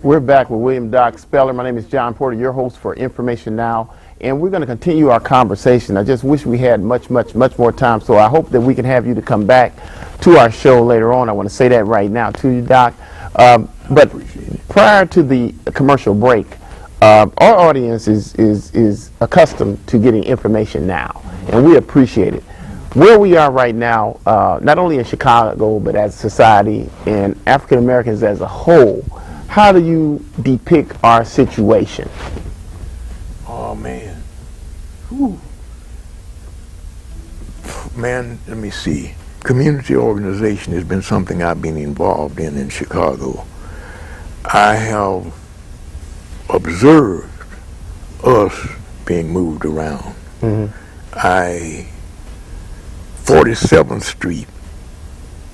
We're back with William Doc Speller. My name is John Porter, your host for Information Now, and we're going to continue our conversation. I just wish we had much more time, so I hope that we can have you to come back to our show later on. I want to say that right now to you, Doc. But prior to the commercial break, our audience is accustomed to getting information now, and we appreciate it. Where we are right now, not only in Chicago, but as a society and African Americans as a whole, how do you depict our situation? Oh, man. Whew. Man, let me see. Community organization has been something I've been involved in Chicago. I have observed us being moved around. 47th Street,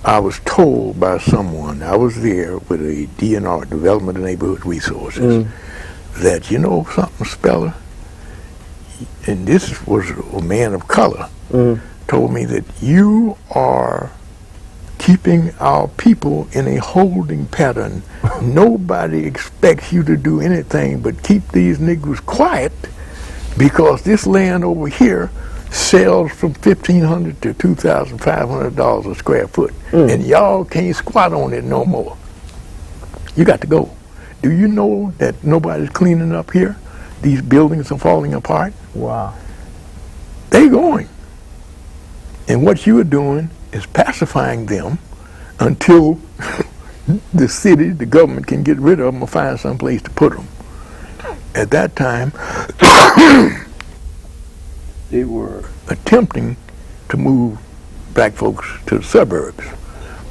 I was told by someone, I was there with a DNR, Development of Neighborhood Resources, that, you know something, Speller? And this was a man of color, told me that you are keeping our people in a holding pattern. Nobody expects you to do anything but keep these Negroes quiet, because this land over here sells from $1,500 to $2,500 a square foot, and y'all can't squat on it no more. You got to go. Do you know that nobody's cleaning up here? These buildings are falling apart. Wow. They going. And what you are doing is pacifying them until the city, the government can get rid of them or find some place to put them. At that time, they were attempting to move black folks to the suburbs,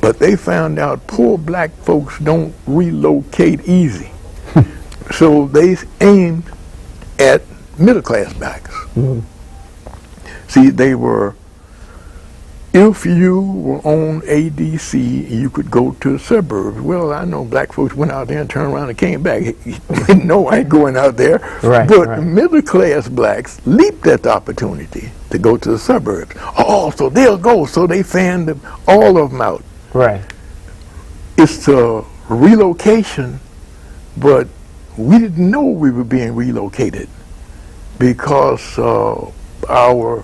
but they found out poor black folks don't relocate easy. So they aimed at middle-class blacks. See, they were, if you were on ADC, you could go to the suburbs. Well, I know black folks went out there and turned around and came back. No, I ain't going out there. But middle-class blacks leaped at the opportunity to go to the suburbs. Oh, so they'll go. So they fanned them, all of them out. Right. It's a relocation, but we didn't know we were being relocated, because our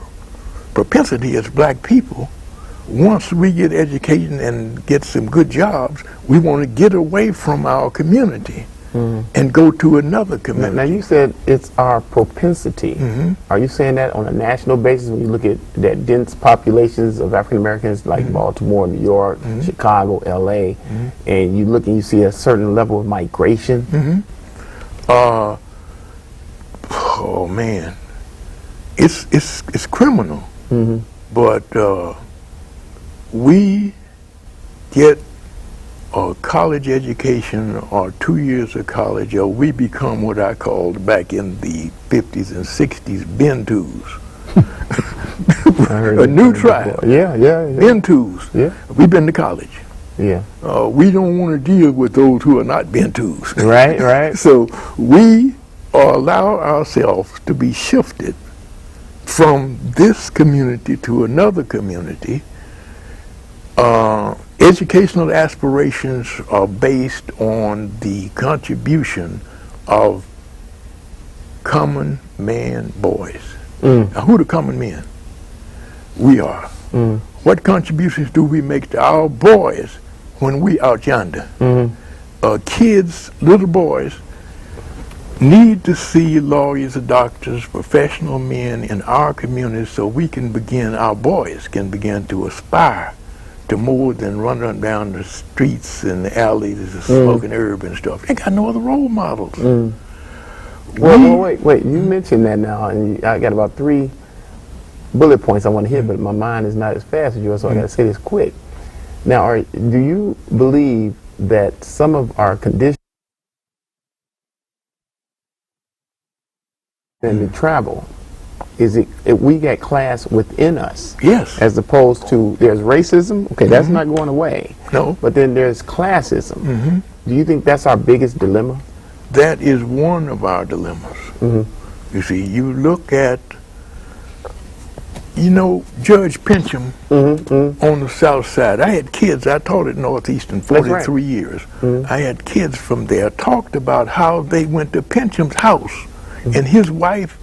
propensity as black people, once we get education and get some good jobs, we want to get away from our community and go to another community. Now you said it's our propensity. Are you saying that on a national basis when you look at that dense populations of African Americans like Baltimore, New York, Chicago, LA, and you look and you see a certain level of migration? Oh man, it's criminal. But we get a college education or 2 years of college, or we become what I called back in the 50s and 60s Bentus. A new tribe. Yeah. Bentus. Yeah. We've been to college. Yeah. We don't want to deal with those who are not Bentus. Right. So we allow ourselves to be shifted from this community to another community. Educational aspirations are based on the contribution of common man boys. Now, who are the common men? We are. What contributions do we make to our boys when we out yonder? Kids, little boys, need to see lawyers, doctors, professional men in our community, so we can begin, our boys can begin to aspire to more than running down the streets and the alleys and smoking herb and stuff. They got no other role models. Well, wait. You mentioned that now, and I got about 3 bullet points I want to hit, but my mind is not as fast as yours, so I got to say this quick. Now, do you believe that some of our conditions and the travel is we got class within us? Yes. As opposed to there's racism. Okay, that's not going away. No. But then there's classism. Do you think that's our biggest dilemma? That is one of our dilemmas. You see, you look at You know, Judge Pincham on the south side. I had kids. I taught at Northeastern 43 years. I had kids from there talked about how they went to Pincham's house, and his wife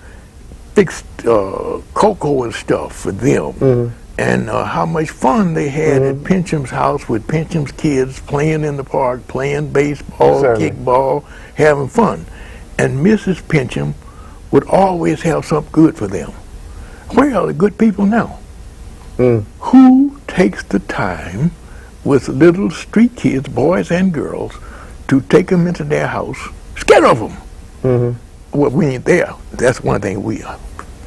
fixed cocoa and stuff for them, and how much fun they had at Pincham's house with Pincham's kids playing in the park, playing baseball, kickball, having fun. And Mrs. Pincham would always have something good for them. Where are the good people now? Who takes the time with little street kids, boys and girls, to take them into their house, scared of them? Well, we ain't there. That's one thing we are.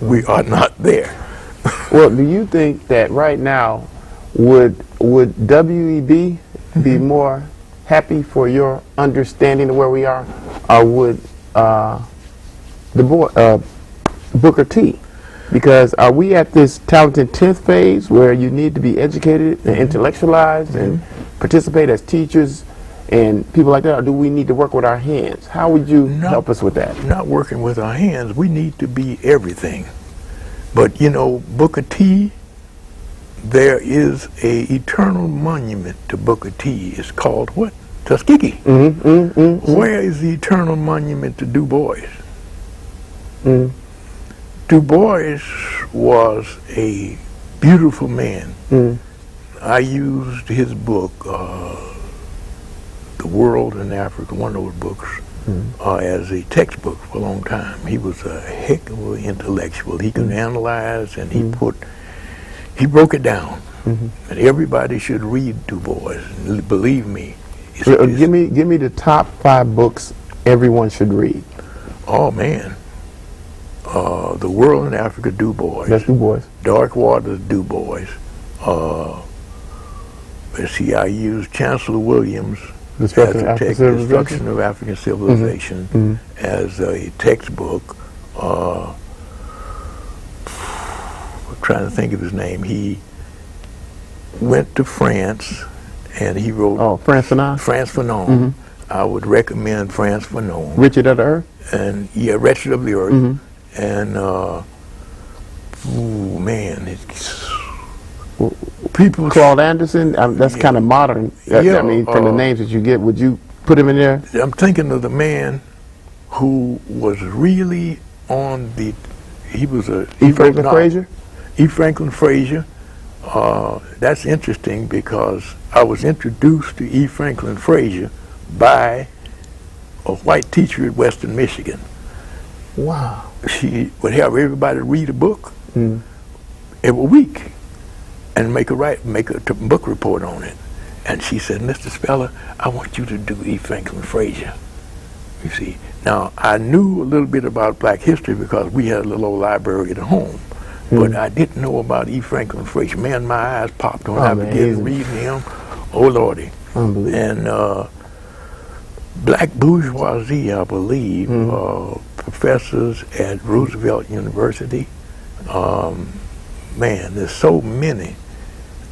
We are not there. Well, do you think that right now would WEB be more happy for your understanding of where we are, or would Booker T? Because are we at this talented 10th phase where you need to be educated and intellectualized and participate as teachers and people like that, or do we need to work with our hands? How would you help us with that? Not working with our hands. We need to be everything. But, you know, Booker T, there is a eternal monument to Booker T. It's called what? Tuskegee. Where is the eternal monument to Du Bois? Du Bois was a beautiful man. I used his book, The World in Africa, one of those books, as a textbook for a long time. He was a heck of an intellectual. He could analyze, and he broke it down. And everybody should read Du Bois. Believe me. Give me the top 5 books everyone should read. Oh man. The World in Africa, Du Bois. That's Du Bois. Dark Waters, Du Bois. Let's see, I used Chancellor Williams as a Destruction of African Civilization as a textbook. I'm trying to think of his name. He went to France and he wrote... Oh, Frantz Fanon? Frantz Fanon. I would recommend Frantz Fanon. Richard of the Earth? And yeah, Wretched of the Earth. And man, people. Claude Anderson, that's kind of modern. I mean, from the names that you get, would you put him in there? I'm thinking of the man who was really on the. He was a. E. Franklin Frazier. E. Franklin Frazier. That's interesting because I was introduced to E. Franklin Frazier by a white teacher at Western Michigan. Wow. She would have everybody read a book every week and make a book report on it. And she said, Mr. Speller, I want you to do E. Franklin Frazier. You see. Now, I knew a little bit about black history because we had a little old library at home. But I didn't know about E. Franklin Frazier. Man, my eyes popped when I began reading him. Oh, Lordy. And black bourgeoisie, I believe, professors at Roosevelt University. Man, there's so many.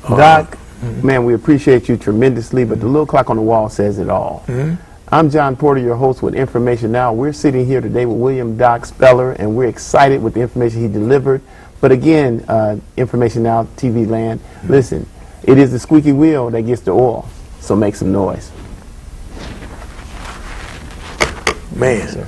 Doc, man, we appreciate you tremendously, but the little clock on the wall says it all. I'm John Porter, your host with Information Now. We're sitting here today with William Doc Speller, and we're excited with the information he delivered. But again, Information Now, TV land, listen, it is the squeaky wheel that gets the oil, so make some noise. Man.